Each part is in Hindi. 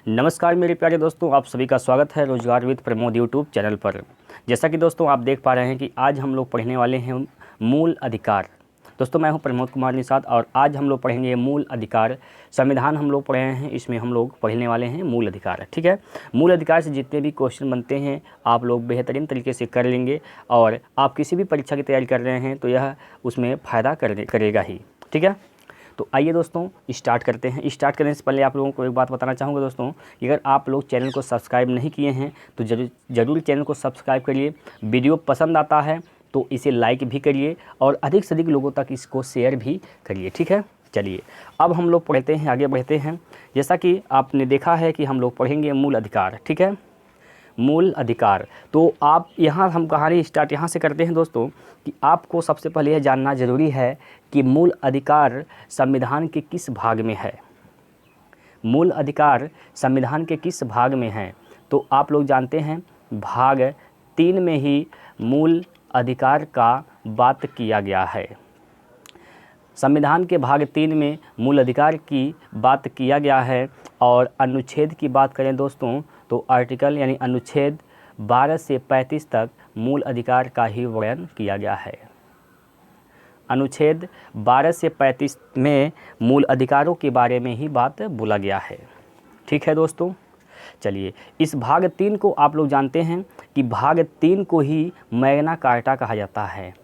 नमस्कार मेरे प्यारे दोस्तों, आप सभी का स्वागत है रोजगार विद प्रमोद यूट्यूब चैनल पर। जैसा कि दोस्तों आप देख पा रहे हैं कि आज हम लोग पढ़ने वाले हैं मूल अधिकार। दोस्तों मैं हूं प्रमोद कुमार निषाद और आज हम लोग पढ़ेंगे मूल अधिकार। संविधान हम लोग पढ़े हैं, इसमें हम लोग पढ़ने वाले हैं मूल अधिकार। ठीक है, मूल अधिकार से जितने भी क्वेश्चन बनते हैं आप लोग बेहतरीन तरीके से कर लेंगे और आप किसी भी परीक्षा की तैयारी कर रहे हैं तो यह उसमें फ़ायदा करेगा ही। ठीक है, तो आइए दोस्तों स्टार्ट करते हैं। स्टार्ट करने से पहले आप लोगों को एक बात बताना चाहूँगा दोस्तों कि अगर आप लोग चैनल को सब्सक्राइब नहीं किए हैं तो ज़रूर चैनल को सब्सक्राइब करिए। वीडियो पसंद आता है तो इसे लाइक भी करिए और अधिक से अधिक लोगों तक इसको शेयर भी करिए। ठीक है, चलिए अब हम लोग पढ़ते हैं, आगे बढ़ते हैं। जैसा कि आपने देखा है कि हम लोग पढ़ेंगे मूल अधिकार। ठीक है, मूल अधिकार। तो आप यहाँ हम कहानी स्टार्ट यहाँ से करते हैं दोस्तों कि आपको सबसे पहले यह जानना ज़रूरी है कि मूल अधिकार संविधान के किस भाग में है। मूल अधिकार संविधान के किस भाग में है तो आप लोग जानते हैं भाग 3 में ही मूल अधिकार का बात किया गया है। संविधान के भाग 3 में मूल अधिकार की बात किया गया है और अनुच्छेद की बात करें दोस्तों तो आर्टिकल यानी अनुच्छेद 12 से 35 तक मूल अधिकार का ही वर्णन किया गया है। अनुच्छेद 12 से 35 में मूल अधिकारों के बारे में ही बात बोला गया है। ठीक है दोस्तों, चलिए इस भाग 3 को आप लोग जानते हैं कि भाग 3 को ही मैग्ना कार्टा कहा जाता है।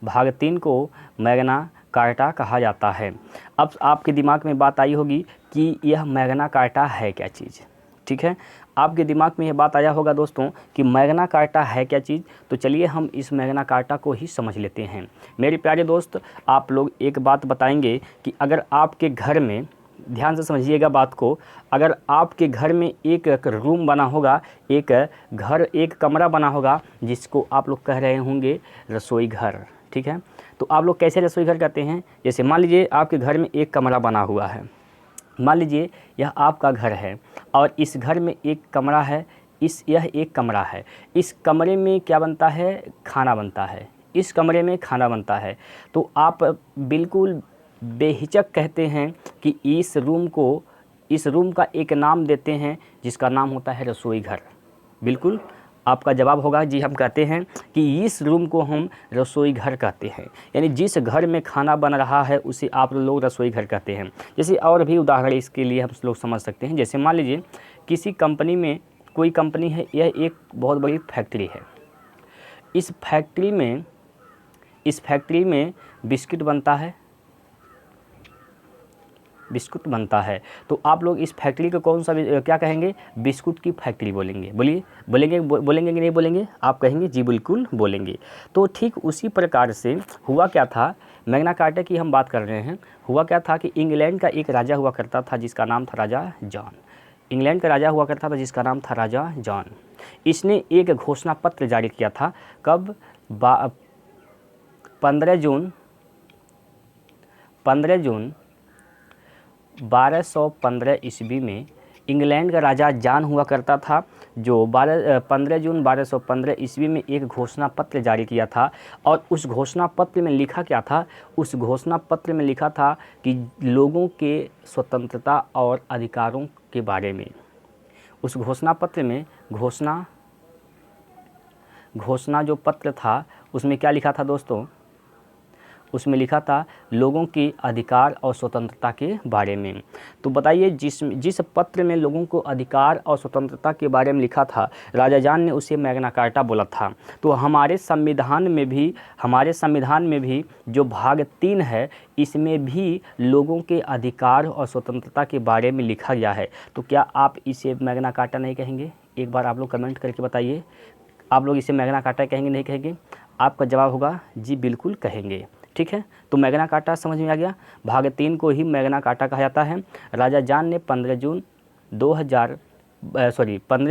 भाग 3 को मैग्ना कार्टा कहा जाता है। अब आपके दिमाग में बात आई होगी कि यह मैग्ना कार्टा है क्या चीज़। ठीक है, आपके दिमाग में यह बात आया होगा दोस्तों कि मैग्ना कार्टा है क्या चीज़। तो चलिए हम इस मैग्ना कार्टा को ही समझ लेते हैं। मेरे प्यारे दोस्त, आप लोग एक बात बताएंगे कि अगर आपके घर में, ध्यान से समझिएगा बात को, अगर आपके घर में एक रूम बना होगा, एक कमरा बना होगा जिसको आप लोग कह रहे होंगे रसोई घर। ठीक है, तो आप लोग कैसे रसोई घर कहते हैं। जैसे मान लीजिए आपके घर में एक कमरा बना हुआ है, मान लीजिए यह आपका घर है और इस घर में एक कमरा है, यह एक कमरा है। इस कमरे में क्या बनता है, खाना बनता है। इस कमरे में खाना बनता है तो आप बिल्कुल बेहिचक कहते हैं कि इस रूम का एक नाम देते हैं जिसका नाम होता है रसोई घर। बिल्कुल आपका जवाब होगा जी, हम कहते हैं कि इस रूम को हम रसोई घर कहते हैं। यानी जिस घर में खाना बन रहा है उसे आप लोग रसोई घर कहते हैं। जैसे और भी उदाहरण इसके लिए हम लोग समझ सकते हैं। जैसे मान लीजिए किसी कंपनी में, कोई कंपनी है, यह एक बहुत बड़ी फैक्ट्री है। इस फैक्ट्री में बिस्किट बनता है तो आप लोग इस फैक्ट्री को कौन सा क्या कहेंगे, बिस्कुट की फैक्ट्री बोलेंगे। बोलेंगे कि नहीं बोलेंगे, आप कहेंगे जी बिल्कुल बोलेंगे। तो ठीक उसी प्रकार से हुआ क्या था, मैग्ना कार्टा की हम बात कर रहे हैं। हुआ क्या था कि इंग्लैंड का एक राजा हुआ करता था जिसका नाम था राजा जॉन। इंग्लैंड का राजा हुआ करता था जिसका नाम था राजा जॉन। इसने एक घोषणा पत्र जारी किया था। कब, 15 जून 1215 ईस्वी में इंग्लैंड का राजा जॉन हुआ करता था जो 15 जून 1215 ईस्वी में एक घोषणा पत्र जारी किया था। और उस घोषणा पत्र में लिखा क्या था, उस घोषणा पत्र में लिखा था कि लोगों के स्वतंत्रता और अधिकारों के बारे में। उस घोषणा पत्र में घोषणा जो पत्र था उसमें क्या लिखा था दोस्तों, उसमें लिखा था लोगों के अधिकार और स्वतंत्रता के बारे में। तो बताइए जिस पत्र में लोगों को अधिकार और स्वतंत्रता के बारे में लिखा था, राजा जॉन ने उसे मैग्ना कार्टा बोला था। तो हमारे संविधान में भी जो भाग 3 है इसमें भी लोगों के अधिकार और स्वतंत्रता के बारे में लिखा गया है। तो क्या आप इसे मैग्ना कार्टा नहीं कहेंगे? एक बार आप लोग कमेंट करके बताइए, आप लोग इसे मैग्ना कार्टा कहेंगे नहीं कहेंगे? आपका जवाब होगा जी बिल्कुल कहेंगे। ठीक है, तो मैग्ना कार्टा समझ में आ गया। भाग 3 को ही मैग्ना कार्टा कहा जाता है। राजा जॉन ने 15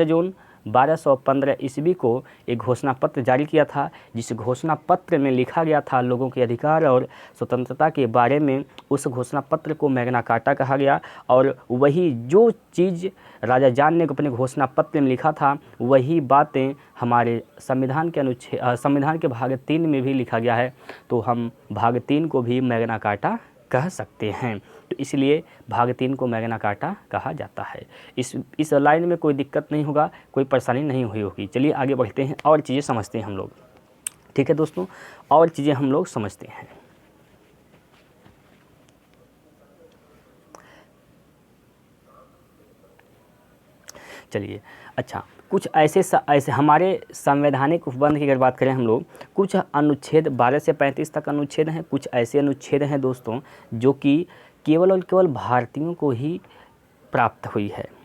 जून 1215 ईस्वी को एक घोषणा पत्र जारी किया था जिस घोषणा पत्र में लिखा गया था लोगों के अधिकार और स्वतंत्रता के बारे में। उस घोषणा पत्र को मैग्ना कार्टा कहा गया और वही जो चीज़ राजा जॉन ने अपने घोषणा पत्र में लिखा था वही बातें हमारे संविधान के भाग 3 में भी लिखा गया है। तो हम भाग 3 को भी मैग्ना कार्टा कह सकते हैं। तो इसलिए भाग 3 को मैग्ना कार्टा कहा जाता है। इस लाइन में कोई दिक्कत नहीं होगा, कोई परेशानी नहीं हुई होगी। चलिए आगे बढ़ते हैं और चीज़ें समझते हैं हम लोग। ठीक है दोस्तों, और चीज़ें हम लोग समझते हैं। चलिए अच्छा, कुछ ऐसे हमारे संवैधानिक उपबंध की अगर बात करें हम लोग, कुछ अनुच्छेद 12 से 35 तक अनुच्छेद हैं। कुछ ऐसे अनुच्छेद हैं दोस्तों जो कि केवल और केवल भारतीयों को ही प्राप्त हुई है।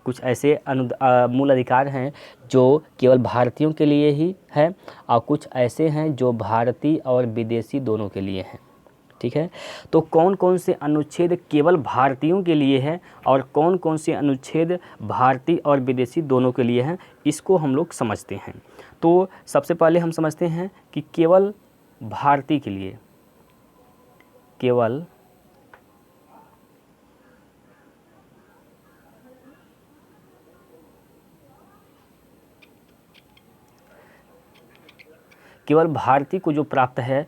कुछ ऐसे मूल अधिकार हैं जो केवल भारतीयों के लिए ही है, और कुछ ऐसे हैं जो भारतीय और विदेशी दोनों के लिए हैं। ठीक है, तो कौन कौन से अनुच्छेद केवल भारतीयों के लिए है और कौन कौन से अनुच्छेद भारतीय और विदेशी दोनों के लिए हैं, इसको हम लोग समझते हैं। तो सबसे पहले हम समझते हैं कि केवल भारतीय के लिए, केवल भारतीय को जो प्राप्त है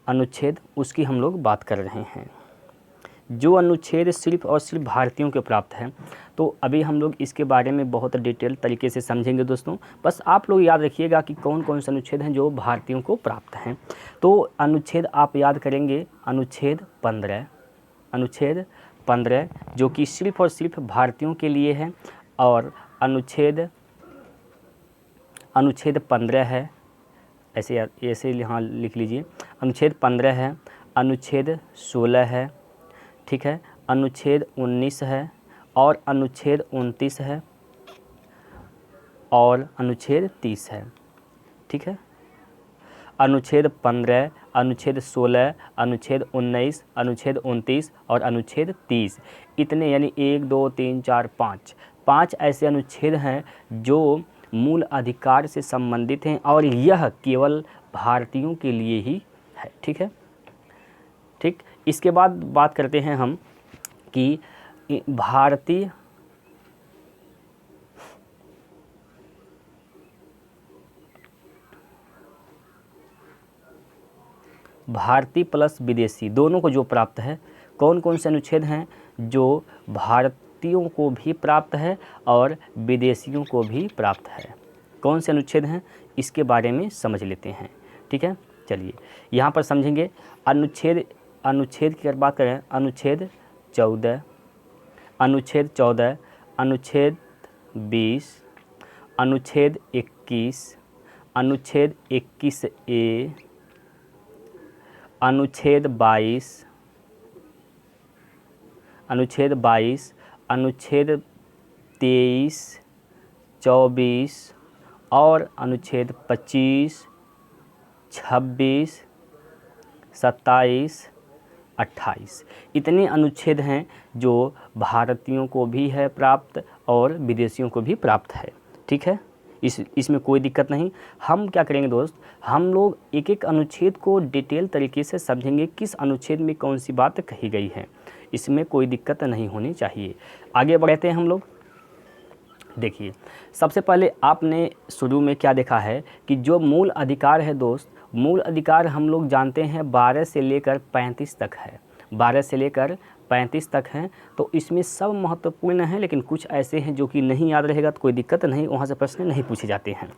अनुच्छेद, उसकी हम लोग बात कर रहे हैं। जो अनुच्छेद सिर्फ और सिर्फ भारतीयों के प्राप्त हैं, तो अभी हम लोग इसके बारे में बहुत डिटेल तरीके से समझेंगे दोस्तों। बस आप लोग याद रखिएगा कि कौन कौन से अनुच्छेद हैं जो भारतीयों को प्राप्त हैं। तो अनुच्छेद आप याद करेंगे, अनुच्छेद 15 जो कि सिर्फ और सिर्फ भारतीयों के लिए है, और अनुच्छेद 15 है, ऐसे यहाँ लिख लीजिए। अनुच्छेद 15 है, अनुच्छेद 16 है, ठीक है, अनुच्छेद 19 है, और अनुच्छेद 29 है, और अनुच्छेद 30 है। ठीक है, अनुच्छेद 15, अनुच्छेद 16, अनुच्छेद 19, अनुच्छेद 29 और अनुच्छेद 30, इतने यानी 1 2 3 4 5 ऐसे अनुच्छेद हैं जो मूल अधिकार से संबंधित हैं, और यह केवल भारतीयों के लिए ही है। ठीक है, ठीक। इसके बाद बात करते हैं हम कि भारतीय प्लस विदेशी दोनों को जो प्राप्त है, कौन कौन से अनुच्छेद हैं जो भारतीयों को भी प्राप्त है और विदेशियों को भी प्राप्त है, कौन से अनुच्छेद हैं, इसके बारे में समझ लेते हैं। ठीक है, चलिए यहाँ पर समझेंगे। अनुच्छेद की अगर बात करें, अनुच्छेद 14, अनुच्छेद 20, अनुच्छेद 21, अनुच्छेद 21A, अनुच्छेद 22, अनुच्छेद 23, 24 और अनुच्छेद 25, 26, 27, 28, इतने अनुच्छेद हैं जो भारतीयों को भी है प्राप्त और विदेशियों को भी प्राप्त है। ठीक है, इसमें कोई दिक्कत नहीं। हम क्या करेंगे दोस्त, हम लोग एक एक अनुच्छेद को डिटेल तरीके से समझेंगे, किस अनुच्छेद में कौन सी बात कही गई है, इसमें कोई दिक्कत नहीं होनी चाहिए। आगे बढ़ते हैं हम लोग। देखिए, सबसे पहले आपने शुरू में क्या देखा है कि जो मूल अधिकार है दोस्त, मूल अधिकार हम लोग जानते हैं 12 से लेकर 35 तक है, 12 से लेकर 35 तक हैं। तो इसमें सब महत्वपूर्ण हैं, लेकिन कुछ ऐसे हैं जो कि नहीं याद रहेगा तो कोई दिक्कत नहीं, वहाँ से प्रश्न नहीं पूछे जाते हैं।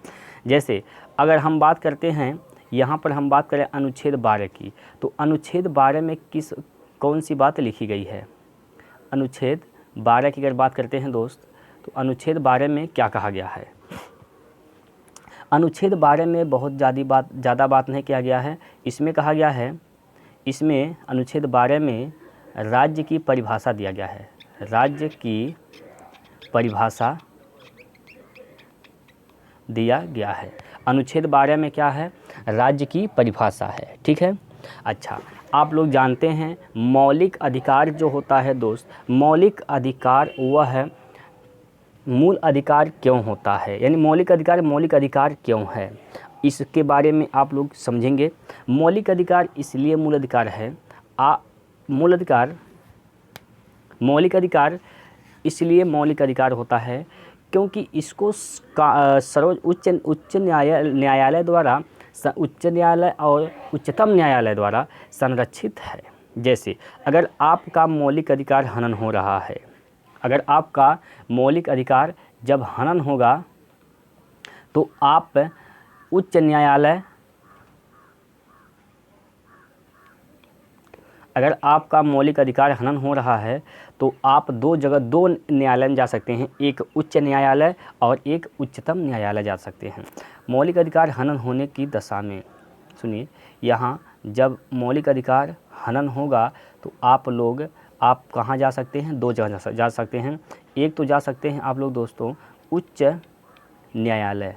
जैसे अगर हम बात करते हैं, यहाँ पर हम बात करें अनुच्छेद 12 की, तो अनुच्छेद 12 में कौन सी बात लिखी गई है। अनुच्छेद 12 की अगर बात करते हैं दोस्त, तो अनुच्छेद 12 में क्या कहा गया है। अनुच्छेद 12 में बहुत ज़्यादा बात नहीं किया गया है। इसमें कहा गया है, इसमें अनुच्छेद 12 में राज्य की परिभाषा दिया गया है, राज्य की परिभाषा दिया गया है। अनुच्छेद 12 में क्या है, राज्य की परिभाषा है। ठीक है, अच्छा, आप लोग जानते हैं मौलिक अधिकार जो होता है दोस्त, मौलिक अधिकार वह है, मूल अधिकार क्यों होता है, यानी मौलिक अधिकार क्यों है, इसके बारे में आप लोग समझेंगे। मौलिक अधिकार इसलिए मूल अधिकार है, मौलिक अधिकार इसलिए मौलिक अधिकार होता है क्योंकि इसको उच्च न्यायालय द्वारा, उच्च न्यायालय और उच्चतम न्यायालय द्वारा संरक्षित है। जैसे अगर आपका मौलिक अधिकार हनन हो रहा है, अगर आपका मौलिक अधिकार जब हनन होगा तो आप उच्च न्यायालय, अगर आपका मौलिक अधिकार हनन हो रहा है तो आप दो न्यायालय में जा सकते हैं, एक उच्च न्यायालय और एक उच्चतम न्यायालय जा सकते हैं। मौलिक अधिकार हनन होने की दशा में, सुनिए, यहाँ जब मौलिक अधिकार हनन होगा तो आप कहाँ जा सकते हैं? दो जगह जा सकते हैं। एक तो जा सकते हैं आप लोग दोस्तों उच्च न्यायालय,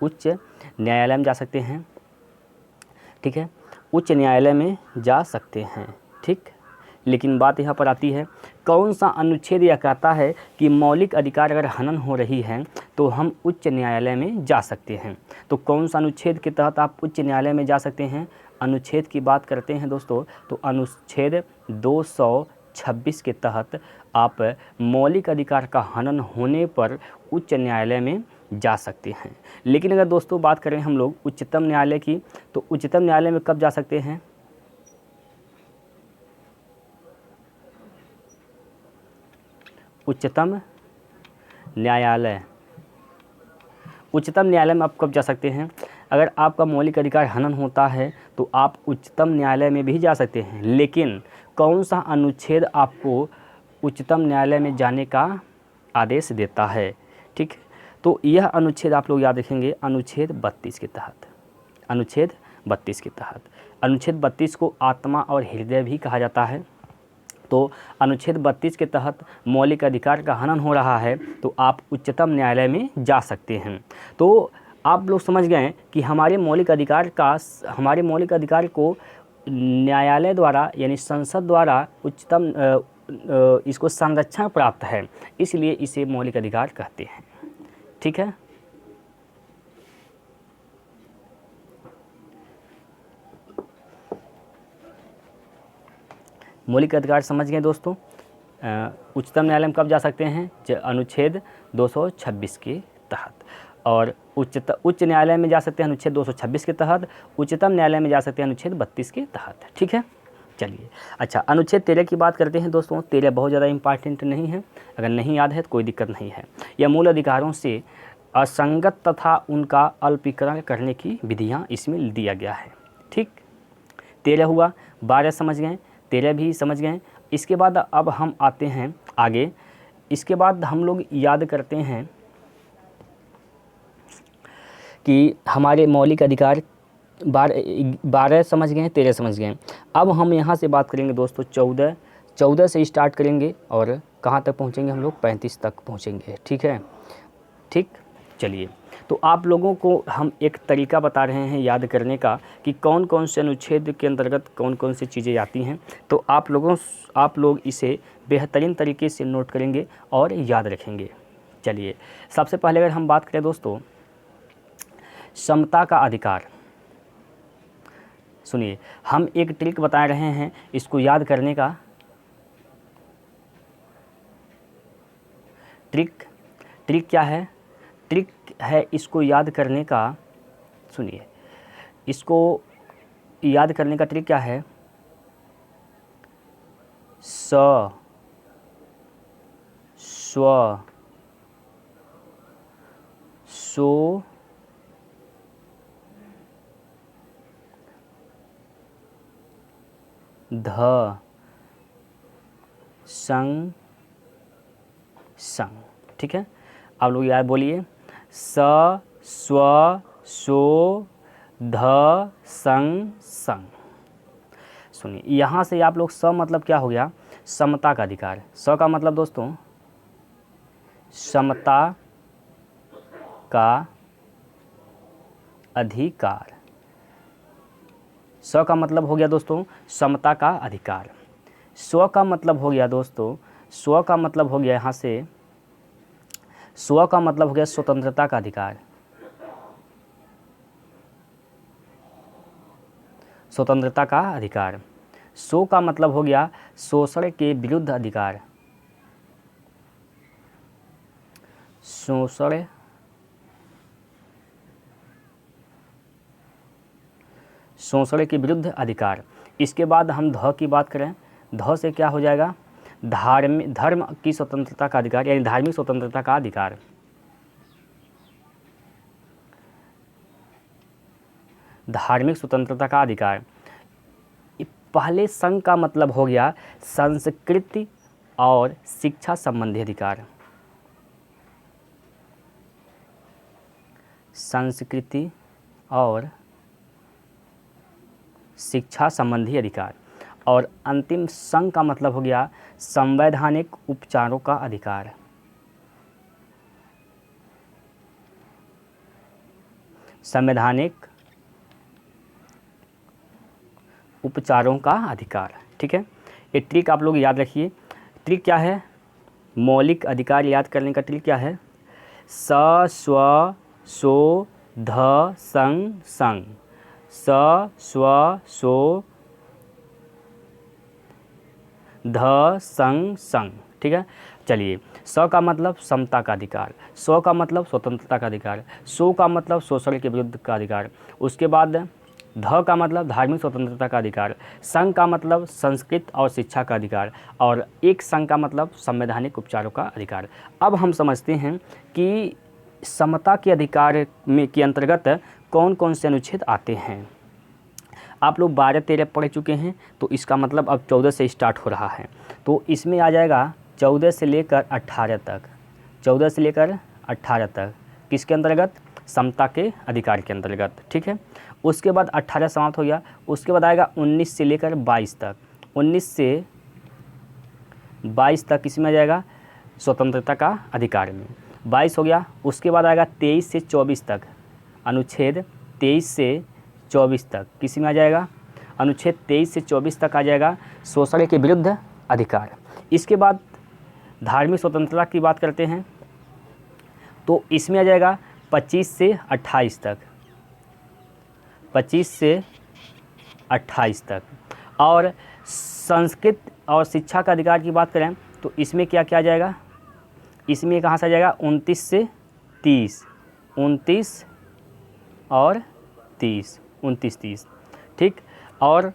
उच्च न्यायालय में जा सकते हैं, ठीक है, उच्च न्यायालय में जा सकते हैं, ठीक। लेकिन बात यहाँ पर आती है, कौन सा अनुच्छेद यह कहता है कि मौलिक अधिकार अगर हनन हो रही है तो हम उच्च न्यायालय में जा सकते हैं? तो कौन सा अनुच्छेद के तहत आप उच्च न्यायालय में जा सकते हैं? अनुच्छेद की बात करते हैं दोस्तों तो अनुच्छेद 226 के तहत आप मौलिक अधिकार का हनन होने पर उच्च न्यायालय में जा सकते हैं। लेकिन अगर दोस्तों बात करें हम लोग उच्चतम न्यायालय की, तो उच्चतम न्यायालय में कब जा सकते हैं? उच्चतम न्यायालय, उच्चतम न्यायालय में आप कब जा सकते हैं? अगर आपका मौलिक अधिकार हनन होता है तो आप उच्चतम न्यायालय में भी जा सकते हैं। लेकिन कौन सा अनुच्छेद आपको उच्चतम न्यायालय में जाने का आदेश देता है? ठीक, तो यह अनुच्छेद आप लोग याद रखेंगे, अनुच्छेद 32 के तहत, अनुच्छेद 32 के तहत। अनुच्छेद 32 को आत्मा और हृदय भी कहा जाता है। तो अनुच्छेद 32 के तहत मौलिक अधिकार का हनन हो रहा है तो आप उच्चतम न्यायालय में जा सकते हैं। तो आप लोग समझ गए कि हमारे मौलिक अधिकार को न्यायालय द्वारा यानी संसद द्वारा उच्चतम इसको संरक्षण प्राप्त है, इसलिए इसे मौलिक अधिकार कहते हैं, ठीक है। मौलिक अधिकार समझ गए दोस्तों। उच्चतम न्यायालय में कब जा सकते हैं? अनुच्छेद 226 के तहत। और उच्च न्यायालय में जा सकते हैं अनुच्छेद 226 के तहत, उच्चतम न्यायालय में जा सकते हैं अनुच्छेद 32 के तहत, ठीक है। चलिए, अच्छा, अनुच्छेद 13 की बात करते हैं दोस्तों। 13 बहुत ज़्यादा इंपॉर्टेंट नहीं है, अगर नहीं याद है तो कोई दिक्कत नहीं है। यह मूल अधिकारों से असंगत तथा उनका अल्पीकरण करने की विधियाँ इसमें दिया गया है, ठीक। 13 हुआ, 12 समझ गए, 13 भी समझ गए। इसके बाद अब हम आते हैं आगे। इसके बाद हम लोग याद करते हैं कि हमारे मौलिक अधिकार 12 समझ गए, 13 समझ गए। अब हम यहाँ से बात करेंगे दोस्तों 14 से स्टार्ट करेंगे और कहाँ तक पहुँचेंगे हम लोग? 35 तक पहुँचेंगे, ठीक है, ठीक। चलिए, तो आप लोगों को हम एक तरीका बता रहे हैं याद करने का कि कौन कौन से अनुच्छेद के अंतर्गत कौन कौन सी चीज़ें आती हैं। तो आप लोग इसे बेहतरीन तरीके से नोट करेंगे और याद रखेंगे। चलिए, सबसे पहले अगर हम बात करें दोस्तों समता का अधिकार, सुनिए, हम एक ट्रिक बता रहे हैं इसको याद करने का। ट्रिक क्या है? ट्रिक है इसको याद करने का, सुनिए, इसको याद करने का ट्रिक क्या है? स्व सो ध संग, ठीक है। आप लोग याद बोलिए, स स्व सो ध संग। सुनिए, यहाँ से आप लोग स मतलब क्या हो गया? समता का अधिकार। स का मतलब दोस्तों समता का अधिकार। स का मतलब हो गया दोस्तों समता का अधिकार। स्व का मतलब हो गया दोस्तों, स्व का मतलब हो गया यहाँ से, स्व का मतलब हो गया स्वतंत्रता का अधिकार। स्वतंत्रता का अधिकार। सो का मतलब हो गया शोषण के विरुद्ध अधिकार। शोषण शोषण के विरुद्ध अधिकार। इसके बाद हम ध की बात करें, ध से क्या हो जाएगा, धर्म की स्वतंत्रता का अधिकार, यानी धार्मिक स्वतंत्रता का अधिकार। धार्मिक स्वतंत्रता का अधिकार। पहले संघ का मतलब हो गया संस्कृति और शिक्षा संबंधी अधिकार। संस्कृति और शिक्षा संबंधी अधिकार। और अंतिम संघ का मतलब हो गया संवैधानिक उपचारों का अधिकार। संवैधानिक उपचारों का अधिकार। ठीक है, ये ट्रिक आप लोग याद रखिए। ट्रिक क्या है, मौलिक अधिकार याद करने का ट्रिक क्या है, स स्व सो ध संग संग, स स्व सो ध संग संग। ठीक है, चलिए, स का मतलब समता का अधिकार, स्व का मतलब स्वतंत्रता का अधिकार, सो का मतलब शोषण के विरुद्ध का अधिकार, उसके बाद ध का मतलब धार्मिक स्वतंत्रता का अधिकार, संघ का मतलब संस्कृत और शिक्षा का अधिकार, और एक संघ का मतलब संवैधानिक उपचारों का अधिकार। अब हम समझते हैं कि समता के अधिकार में के अंतर्गत कौन कौन से अनुच्छेद आते हैं। आप लोग 12-13 पढ़ चुके हैं, तो इसका मतलब अब 14 से स्टार्ट हो रहा है। तो इसमें आ जाएगा 14 से लेकर 18 तक, 14 से लेकर 18 तक किसके अंतर्गत, समता के अधिकार के अंतर्गत। ठीक है, उसके बाद 18 समाप्त हो गया, उसके बाद आएगा 19 से लेकर 22 तक, 19 से 22 तक किसमें आ जाएगा, स्वतंत्रता का अधिकार में। 22 हो गया, उसके बाद आएगा 23 से 24 तक, अनुच्छेद 23 से 24 तक किसी में आ जाएगा, अनुच्छेद 23 से 24 तक आ जाएगा शोषण के विरुद्ध अधिकार। इसके बाद धार्मिक स्वतंत्रता की बात करते हैं, तो इसमें आ जाएगा 25 से 28 तक, 25 से 28 तक। और संस्कृत और शिक्षा का अधिकार की बात करें तो इसमें क्या क्या आ जाएगा, इसमें कहाँ से आ जाएगा 29 से 30, 29 और 30, 29 30। ठीक, और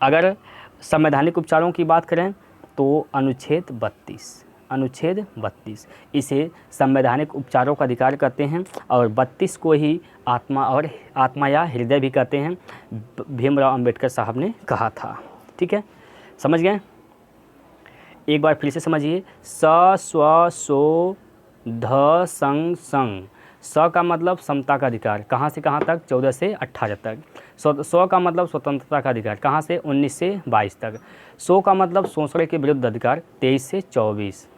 अगर संवैधानिक उपचारों की बात करें तो अनुच्छेद 32, अनुच्छेद 32 इसे संवैधानिक उपचारों का अधिकार कहते हैं, और 32 को ही आत्मा या हृदय भी कहते हैं, भीमराव अंबेडकर साहब ने कहा था। ठीक है, समझ गए, एक बार फिर से समझिए, स स्व सो ध संग संग। स का मतलब समता का अधिकार, कहाँ से कहाँ तक, 14 से 18 तक। स्व का मतलब स्वतंत्रता का अधिकार, कहाँ से, 19 से 22 तक। सो का मतलब शोषण के विरुद्ध अधिकार, 23 से 24।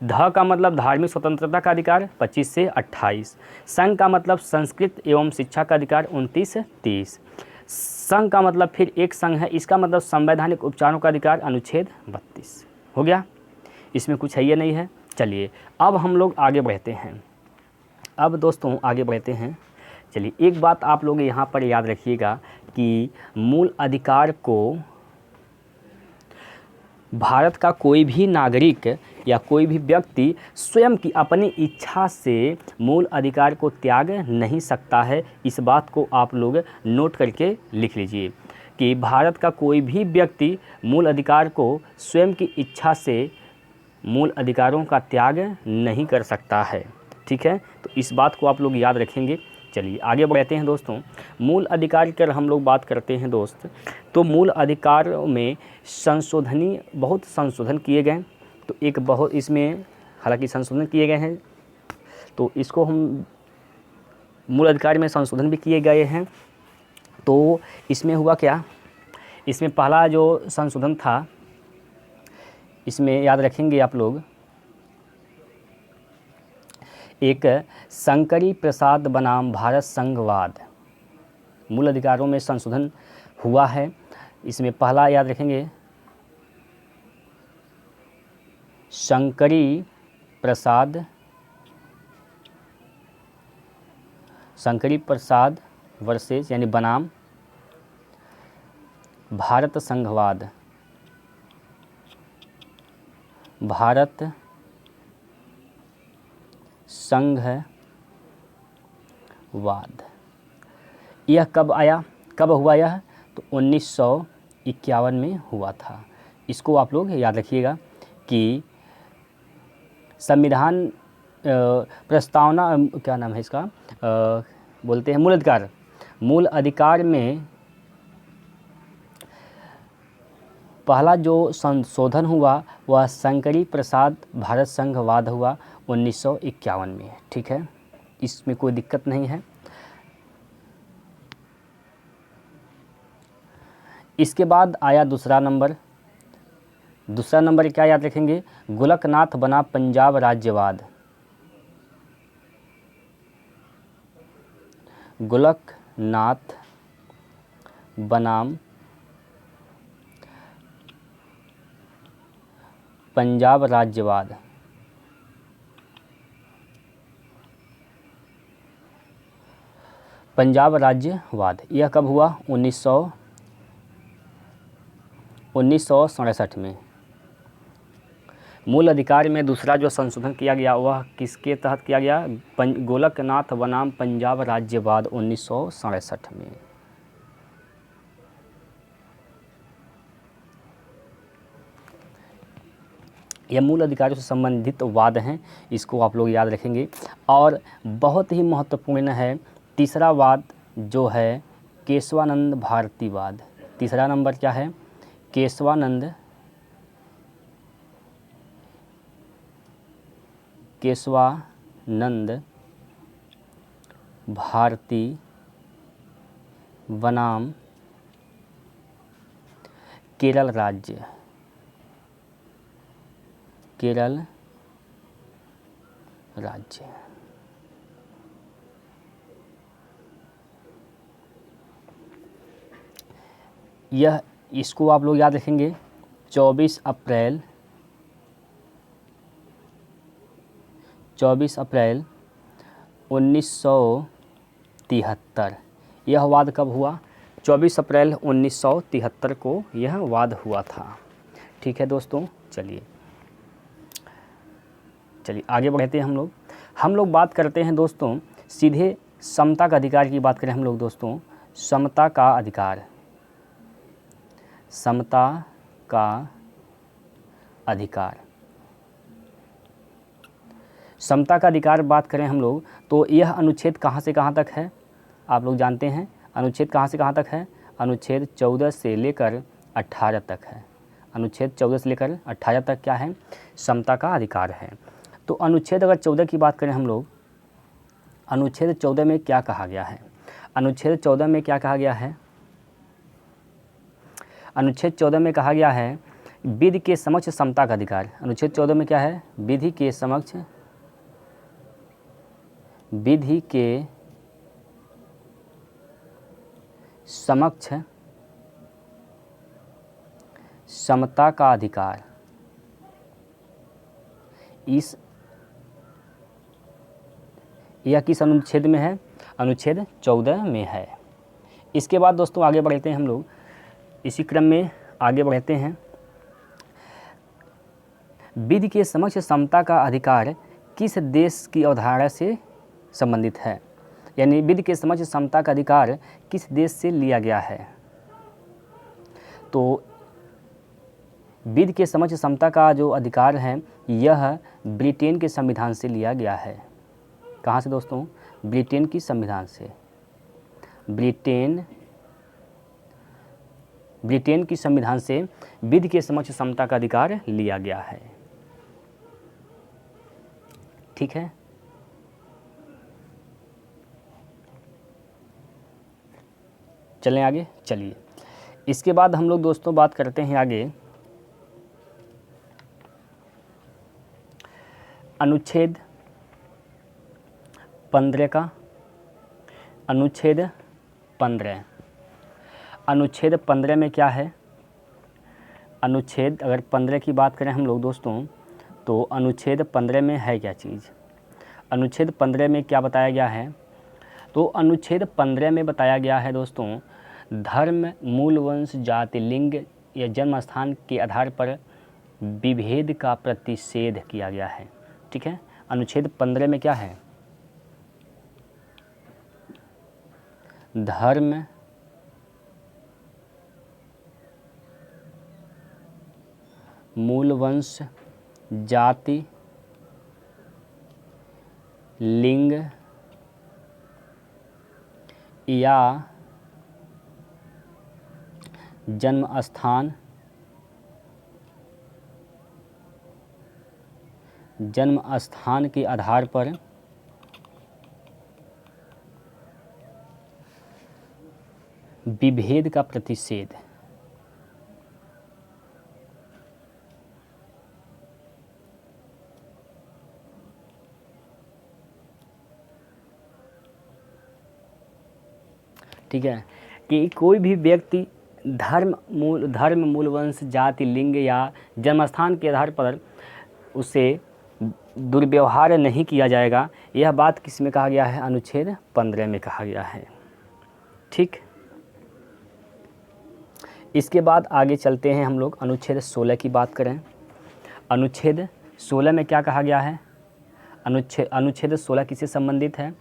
ध का मतलब धार्मिक स्वतंत्रता का अधिकार, 25 से 28। संघ का मतलब संस्कृत एवं शिक्षा का अधिकार, 29 से 30। संघ का मतलब फिर एक संघ है, इसका मतलब संवैधानिक उपचारों का अधिकार, अनुच्छेद 32 हो गया। इसमें कुछ है ये नहीं है। चलिए अब हम लोग आगे बढ़ते हैं, अब दोस्तों आगे बढ़ते हैं। चलिए एक बात आप लोग यहाँ पर याद रखिएगा कि मूल अधिकार को भारत का कोई भी नागरिक या कोई भी व्यक्ति स्वयं की अपनी इच्छा से मूल अधिकार को त्याग नहीं सकता है। इस बात को आप लोग नोट करके लिख लीजिए कि भारत का कोई भी व्यक्ति मूल अधिकार को स्वयं की इच्छा से मूल अधिकारों का त्याग नहीं कर सकता है। ठीक है, तो इस बात को आप लोग याद रखेंगे। चलिए आगे बढ़ते हैं दोस्तों। मूल अधिकार की हम लोग बात करते हैं दोस्त, तो मूल अधिकार में बहुत संशोधन किए गए। तो एक बहुत इसमें हालांकि संशोधन किए गए हैं, तो इसको हम मूल अधिकार में संशोधन भी किए गए हैं। तो इसमें हुआ क्या, इसमें पहला जो संशोधन था, इसमें याद रखेंगे आप लोग, एक शंकरी प्रसाद बनाम भारत संघवाद, मूल अधिकारों में संशोधन हुआ है। इसमें पहला याद रखेंगे शंकरी प्रसाद वर्सेस यानी बनाम भारत संघवाद, भारत संघवाद। यह कब आया, कब हुआ यह? तो 1951 में हुआ था। इसको आप लोग याद रखिएगा कि संविधान प्रस्तावना, क्या नाम है इसका, बोलते हैं मूल अधिकार। मूल अधिकार में पहला जो संशोधन हुआ वह शंकरी प्रसाद भारत संघवाद हुआ 1951 में। ठीक है, इसमें कोई दिक्कत नहीं है। इसके बाद आया दूसरा नंबर। दूसरा नंबर क्या याद रखेंगे? गोलकनाथ बना पंजाब राज्यवाद। गोलकनाथ बनाम पंजाब राज्यवाद। पंजाब राज्यवाद यह कब हुआ? 1967 में। मूल अधिकार में दूसरा जो संशोधन किया गया वह किसके तहत किया गया? गोलकनाथ बनाम पंजाब राज्यवाद 1967 में। यह मूल अधिकारों से संबंधित वाद हैं, इसको आप लोग याद रखेंगे। और बहुत ही महत्वपूर्ण है तीसरा वाद जो है केशवानंद भारतीवाद। तीसरा नंबर क्या है? केशवानंद भारती बनाम केरल राज्य। यह इसको आप लोग याद रखेंगे 24 अप्रैल 1973। यह वाद कब हुआ? 24 अप्रैल 1973 को यह वाद हुआ था। ठीक है दोस्तों, चलिए आगे बढ़ते हैं हम लोग बात करते हैं दोस्तों सीधे समता का अधिकार की बात करें हम लोग दोस्तों। समता का अधिकार, समता का अधिकार, समता का अधिकार बात करें हम लोग तो यह अनुच्छेद कहाँ से कहाँ तक है? आप लोग जानते हैं अनुच्छेद कहाँ से कहाँ तक है? अनुच्छेद 14 से लेकर 18 तक है। अनुच्छेद 14 से लेकर 18 तक क्या है? समता का अधिकार है। तो अनुच्छेद अगर 14 की बात करें हम लोग, अनुच्छेद 14 में क्या कहा गया है? अनुच्छेद 14 में क्या कहा गया है? अनुच्छेद 14 में कहा गया है विधि के समक्ष समता का अधिकार। अनुच्छेद 14 में क्या है? विधि के समक्ष समता का अधिकार। यह किस अनुच्छेद में है? अनुच्छेद 14 में है। इसके बाद दोस्तों आगे बढ़ते हैं हम लोग, इसी क्रम में आगे बढ़ते हैं। विधि के समक्ष समता का अधिकार किस देश की अवधारणा से संबंधित है? यानी विधि के समक्ष समता का अधिकार किस देश से लिया गया है? तो विधि के समक्ष समता का जो अधिकार है यह ब्रिटेन के संविधान से लिया गया है। कहाँ से दोस्तों? ब्रिटेन की संविधान से। ब्रिटेन की संविधान से विधि के समक्ष समता का अधिकार लिया गया है। ठीक है, चलें आगे। चलिए इसके बाद हम लोग दोस्तों बात करते हैं आगे अनुच्छेद 15 का। अनुच्छेद 15 में क्या है? अनुच्छेद अगर 15 की बात करें हम लोग दोस्तों तो अनुच्छेद 15 में है क्या चीज़? अनुच्छेद 15 में क्या बताया गया है? तो अनुच्छेद 15 में बताया गया है दोस्तों धर्म, मूल वंश, जाति, लिंग या जन्म स्थान के आधार पर विभेद का प्रतिषेध किया गया है। ठीक है, अनुच्छेद 15 में क्या है? धर्म, मूल वंश, जाति, लिंग या जन्म स्थान के आधार पर विभेद का प्रतिषेध। ठीक है, कि कोई भी व्यक्ति धर्म, मूल वंश, जाति, लिंग या जन्मस्थान के आधार पर उसे दुर्व्यवहार नहीं किया जाएगा। यह बात किस में कहा गया है? अनुच्छेद 15 में कहा गया है। ठीक, इसके बाद आगे चलते हैं हम लोग अनुच्छेद 16 की बात करें। अनुच्छेद 16 में क्या कहा गया है? अनुच्छेद 16 किससे संबंधित है?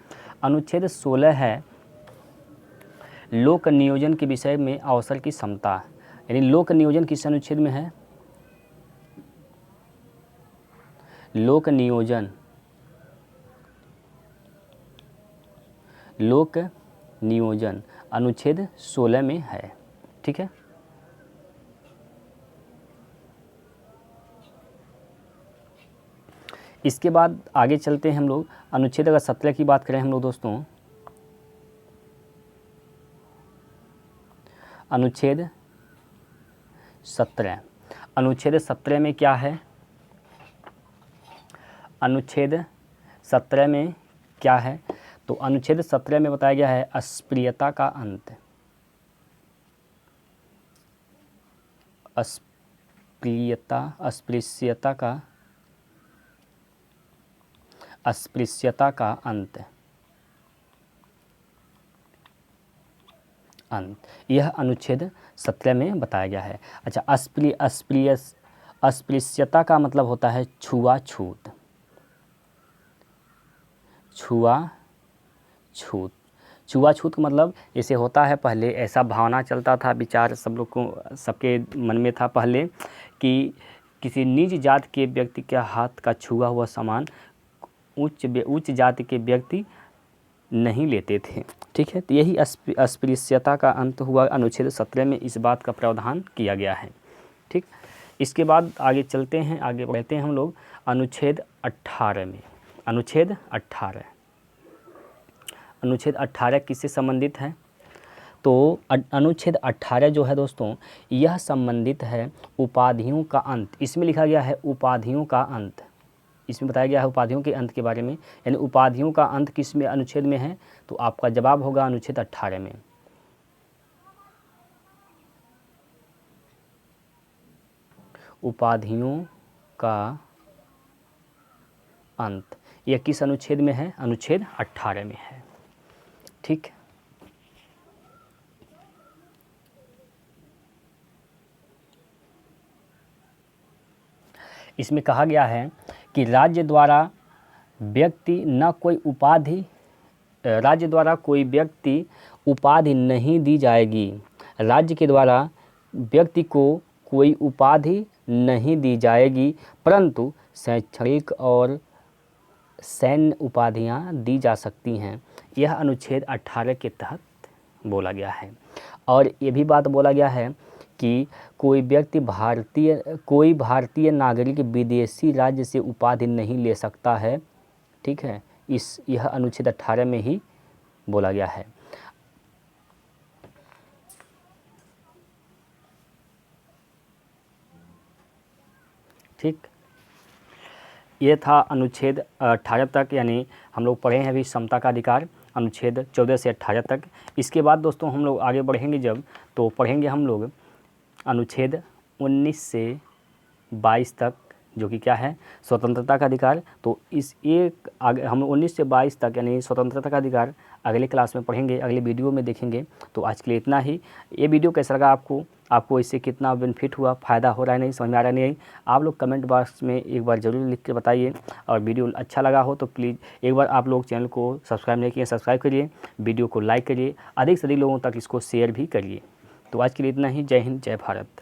अनुच्छेद 16 है लोक नियोजन के विषय में अवसर की समता। यानी लोक नियोजन किस अनुच्छेद में है? लोक नियोजन अनुच्छेद 16 में है। ठीक है, इसके बाद आगे चलते हैं हम लोग। अनुच्छेद अगर 17 की बात करें हम लोग दोस्तों, अनुच्छेद 17 में क्या है? अनुच्छेद 17 में क्या है? तो अनुच्छेद 17 में बताया गया है अस्पृश्यता का अंत। अस्पृश्यता का अंत यह अनुच्छेद 17 में बताया गया है। अच्छा, अस्पृश्यता का मतलब होता है छुआछूत। छुआछूत का मतलब जैसे होता है, पहले ऐसा भावना चलता था, विचार सब लोग को, सबके मन में था पहले कि किसी निज जाति के व्यक्ति के हाथ का छुआ हुआ सामान उच्च जाति के व्यक्ति नहीं लेते थे। ठीक है, तो यही अस्पृश्यता का अंत हुआ। अनुच्छेद 17 में इस बात का प्रावधान किया गया है। ठीक, इसके बाद आगे चलते हैं, आगे बढ़ते हैं हम लोग अनुच्छेद 18 में। अनुच्छेद 18 किससे संबंधित है? तो अनुच्छेद 18 जो है दोस्तों, यह संबंधित है उपाधियों का अंत। इसमें लिखा गया है उपाधियों का अंत। इसमें बताया गया है उपाधियों के अंत के बारे में। यानी उपाधियों का अंत किस में, अनुच्छेद में है? तो आपका जवाब होगा अनुच्छेद 18 में। उपाधियों का अंत यह किस अनुच्छेद में है? अनुच्छेद 18 में है। ठीक, इसमें कहा गया है कि राज्य द्वारा कोई व्यक्ति उपाधि नहीं दी जाएगी। राज्य के द्वारा व्यक्ति को कोई उपाधि नहीं दी जाएगी, परंतु शैक्षणिक और सैन्य उपाधियां दी जा सकती हैं। यह अनुच्छेद 18 के तहत बोला गया है। और ये भी बात बोला गया है कि कोई भारतीय नागरिक विदेशी राज्य से उपाधि नहीं ले सकता है। ठीक है, यह अनुच्छेद 18 में ही बोला गया है। ठीक, ये था अनुच्छेद 18 तक, यानी हम लोग पढ़े हैं अभी समता का अधिकार अनुच्छेद 14 से 18 तक। इसके बाद दोस्तों हम लोग आगे बढ़ेंगे जब, तो पढ़ेंगे हम लोग अनुच्छेद 19 से 22 तक, जो कि क्या है? स्वतंत्रता का अधिकार। तो इस एक आगे हम 19 से 22 तक यानी स्वतंत्रता का अधिकार अगले क्लास में पढ़ेंगे, अगले वीडियो में देखेंगे। तो आज के लिए इतना ही। ये वीडियो कैसा लगा आपको इससे कितना बेनिफिट हुआ, फ़ायदा हो रहा है नहीं, समझ में आ रहा है नहीं, आप लोग कमेंट बॉक्स में एक बार ज़रूर लिख के बताइए। और वीडियो अच्छा लगा हो तो प्लीज़ एक बार आप लोग चैनल को सब्सक्राइब नहीं किए, सब्सक्राइब करिए, वीडियो को लाइक करिए, अधिक से अधिक लोगों तक इसको शेयर भी करिए। तो आज के लिए इतना ही। जय हिंद, जय भारत।